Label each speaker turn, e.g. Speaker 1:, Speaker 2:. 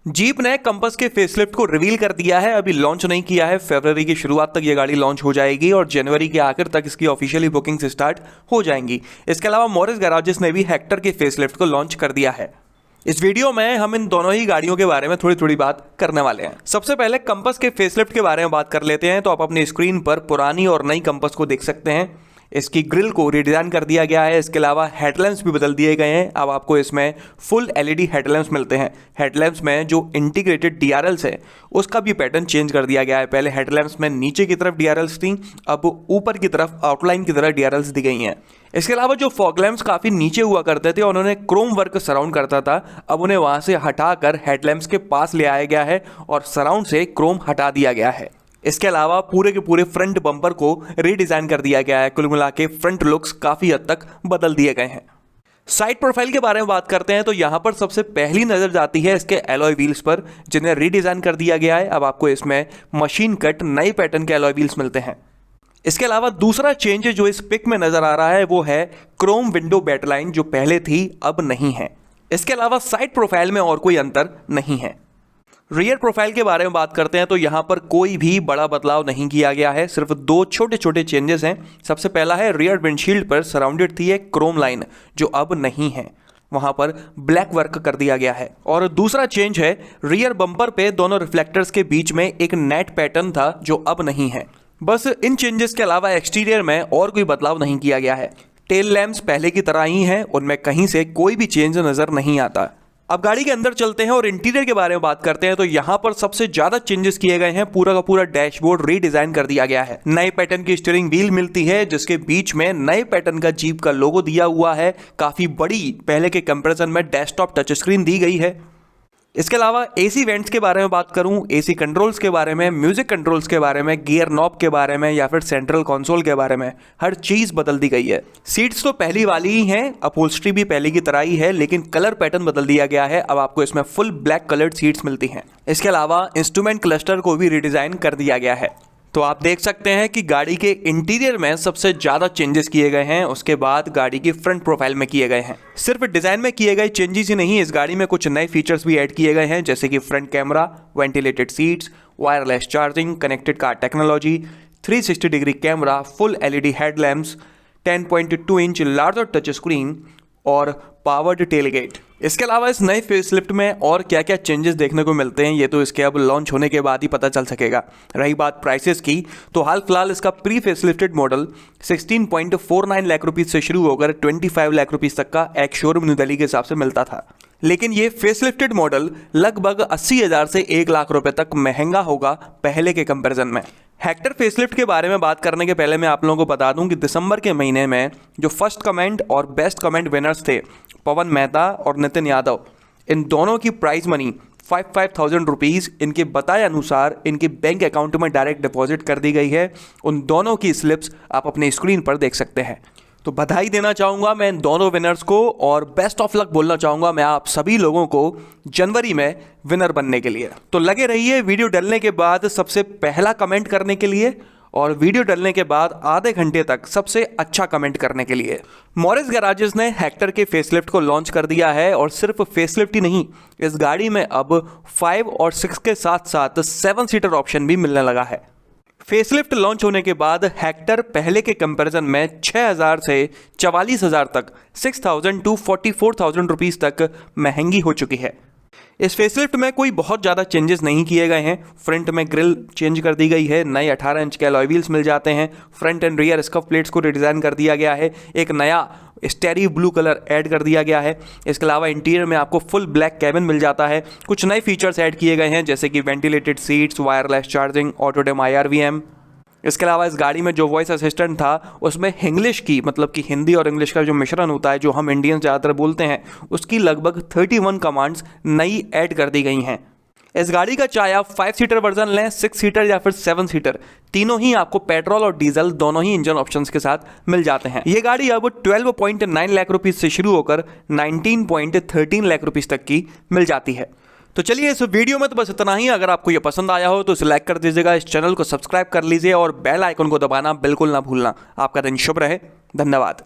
Speaker 1: Jeep ने compass के facelift को रिवील कर दिया है। अभी लॉन्च नहीं किया है। फरवरी की शुरुआत तक ये गाड़ी लॉन्च हो जाएगी और जनवरी के आखिर तक इसकी ऑफिशियली बुकिंग्स स्टार्ट हो जाएंगी। इसके अलावा मॉरिस गैराजेस ने भी हेक्टर के फेसलिफ्ट को लॉन्च कर दिया है। इस वीडियो में हम इन दोनों ही गाड़ियों के बारे में थोड़ी थोड़ी बात करने वाले हैं। सबसे पहले कंपास के फेसलिफ्ट के बारे में बात कर लेते हैं। तो आप अपनी स्क्रीन पर पुरानी और नई कंपास को देख सकते हैं। इसकी ग्रिल को रिडिज़ाइन कर दिया गया है। इसके अलावा हेडलैम्प्स भी बदल दिए गए हैं। अब आपको इसमें फुल एलईडी हेडलैम्प्स मिलते हैं। हेडलैम्प्स में जो इंटीग्रेटेड डीआरएल्स है उसका भी पैटर्न चेंज कर दिया गया है। पहले हेडलैम्प्स में नीचे की तरफ डीआरएल्स थी, अब ऊपर की तरफ आउटलाइन की तरह डीआरएल्स दी गई हैं। इसके अलावा जो फॉग लैम्प्स काफ़ी नीचे हुआ करते थे, उन्होंने क्रोम वर्क सराउंड करता था, अब उन्हें वहाँ से हटाकर हेडलैम्प्स के पास ले आया गया है और सराउंड से क्रोम हटा दिया गया है। इसके अलावा पूरे के पूरे फ्रंट बम्पर को रीडिज़ाइन कर दिया गया है। कुल मिला के फ्रंट लुक्स काफ़ी हद तक बदल दिए गए हैं। साइड प्रोफाइल के बारे में बात करते हैं तो यहाँ पर सबसे पहली नज़र जाती है इसके एलॉय व्हील्स पर, जिन्हें रीडिज़ाइन कर दिया गया है। अब आपको इसमें मशीन कट नई पैटर्न के एलॉय व्हील्स मिलते हैं। इसके अलावा दूसरा चेंज जो इस पिक में नज़र आ रहा है वो है क्रोम विंडो बैटलाइन, जो पहले थी अब नहीं है। इसके अलावा साइड प्रोफाइल में और कोई अंतर नहीं है। रियर प्रोफाइल के बारे में बात करते हैं तो यहाँ पर कोई भी बड़ा बदलाव नहीं किया गया है, सिर्फ दो छोटे छोटे चेंजेस हैं। सबसे पहला है रियर विंडशील्ड पर सराउंडेड थी एक क्रोम लाइन, जो अब नहीं है, वहाँ पर ब्लैक वर्क कर दिया गया है। और दूसरा चेंज है रियर बम्पर पे दोनों रिफ्लेक्टर्स के बीच में एक नेट पैटर्न था, जो अब नहीं है। बस इन चेंजेस के अलावा एक्सटीरियर में और कोई बदलाव नहीं किया गया है। टेल लैम्प्स पहले की तरह ही हैं, उनमें कहीं से कोई भी चेंज नज़र नहीं आता। अब गाड़ी के अंदर चलते हैं और इंटीरियर के बारे में बात करते हैं तो यहाँ पर सबसे ज्यादा चेंजेस किए गए हैं। पूरा का पूरा डैशबोर्ड रीडिजाइन कर दिया गया है। नए पैटर्न की स्टीयरिंग व्हील मिलती है, जिसके बीच में नए पैटर्न का जीप का लोगो दिया हुआ है। काफी बड़ी पहले के कंपैरिजन में डेस्कटॉप टच स्क्रीन दी गई है। इसके अलावा एसी वेंट्स के बारे में बात करूं, एसी कंट्रोल्स के बारे में, म्यूजिक कंट्रोल्स के बारे में, गियर नॉब के बारे में या फिर सेंट्रल कंसोल के बारे में, हर चीज़ बदल दी गई है। सीट्स तो पहली वाली ही हैं, अपहोल्स्ट्री भी पहले की तरह ही है, लेकिन कलर पैटर्न बदल दिया गया है। अब आपको इसमें फुल ब्लैक कलर्ड सीट्स मिलती हैं। इसके अलावा इंस्ट्रूमेंट क्लस्टर को भी रिडिज़ाइन कर दिया गया है। तो आप देख सकते हैं कि गाड़ी के इंटीरियर में सबसे ज़्यादा चेंजेस किए गए हैं, उसके बाद गाड़ी की फ्रंट प्रोफाइल में किए गए हैं। सिर्फ डिज़ाइन में किए गए चेंजेस ही नहीं, इस गाड़ी में कुछ नए फीचर्स भी ऐड किए गए हैं, जैसे कि front camera, ventilated seats, wireless charging, connected car technology, 360 degree camera, full LED headlamps, 10.2 inch larger touch screen और पावर्ड टेलगेट। इसके अलावा इस नए फेसलिफ्ट में और क्या क्या चेंजेस देखने को मिलते हैं, ये तो इसके अब लॉन्च होने के बाद ही पता चल सकेगा। रही बात प्राइसेस की, तो हाल फिलहाल इसका pre facelifted model 16.49 lakh rupees से शुरू होकर 25 लाख रुपीज़ तक का एक शोरूम न्यू दिल्ली के हिसाब से मिलता था। लेकिन ये फेसलिफ्टेड मॉडल लगभग 80,000 से 1 लाख रुपए तक महंगा होगा पहले के कंपैरिजन में। हेक्टर फेसलिफ्ट के बारे में बात करने के पहले मैं आप लोगों को बता दूं कि दिसंबर के महीने में जो फर्स्ट कमेंट और बेस्ट कमेंट विनर्स थे, पवन मेहता और नितिन यादव, इन दोनों की प्राइज मनी 5,000 रुपीज़ इनके बताए अनुसार इनके बैंक अकाउंट में डायरेक्ट डिपॉजिट कर दी गई है। उन दोनों की स्लिप्स आप अपने स्क्रीन पर देख सकते हैं। तो बधाई देना चाहूँगा मैं इन दोनों विनर्स को और बेस्ट ऑफ लक बोलना चाहूँगा मैं आप सभी लोगों को जनवरी में विनर बनने के लिए। तो लगे रहिए वीडियो डलने के बाद सबसे पहला कमेंट करने के लिए और वीडियो डलने के बाद आधे घंटे तक सबसे अच्छा कमेंट करने के लिए। मॉरिस गैराजेस ने हेक्टर के फेसलिफ्ट को लॉन्च कर दिया है और सिर्फ फेसलिफ्ट ही नहीं, इस गाड़ी में अब 5 और 6 के साथ साथ 7 सीटर ऑप्शन भी मिलने लगा है। फेसलिफ्ट लॉन्च होने के बाद हेक्टर पहले के कंपैरिजन में 6,000 से 44,000 तक 6,000 टू 44,000 रुपीज़ तक महंगी हो चुकी है। इस फेसलिफ्ट में कोई बहुत ज़्यादा चेंजेस नहीं किए गए हैं। फ्रंट में ग्रिल चेंज कर दी गई है, नए 18 इंच के अलॉय व्हील्स मिल जाते हैं, front end rear scuff plates को रिडिज़ाइन कर दिया गया है, एक नया स्टेरी ब्लू कलर ऐड कर दिया गया है। इसके अलावा इंटीरियर में आपको फुल ब्लैक कैबिन मिल जाता है। कुछ नए फीचर्स ऐड किए गए हैं, जैसे कि ventilated seats, wireless charging, auto dim IRVM। इसके अलावा इस गाड़ी में जो वॉइस असिस्टेंट था उसमें इंग्लिश की, मतलब कि हिंदी और इंग्लिश का जो मिश्रण होता है, जो हम इंडियंस ज़्यादातर बोलते हैं, उसकी लगभग 31 कमांड्स नई ऐड कर दी गई हैं। इस गाड़ी का चाहे आप 5 सीटर वर्जन लें, 6 सीटर या फिर 7 सीटर, तीनों ही आपको पेट्रोल और डीजल दोनों ही इंजन ऑप्शंस के साथ मिल जाते हैं। ये गाड़ी अब 12.9 लाख रुपीज़ से शुरू होकर 19.13 लाख रुपीज़ तक की मिल जाती है। तो चलिए इस वीडियो में तो बस इतना ही। अगर आपको ये पसंद आया हो तो इसे लाइक कर दीजिएगा, इस चैनल को सब्सक्राइब कर लीजिए और बेल आइकन को दबाना बिल्कुल ना भूलना। आपका दिन शुभ रहे। धन्यवाद।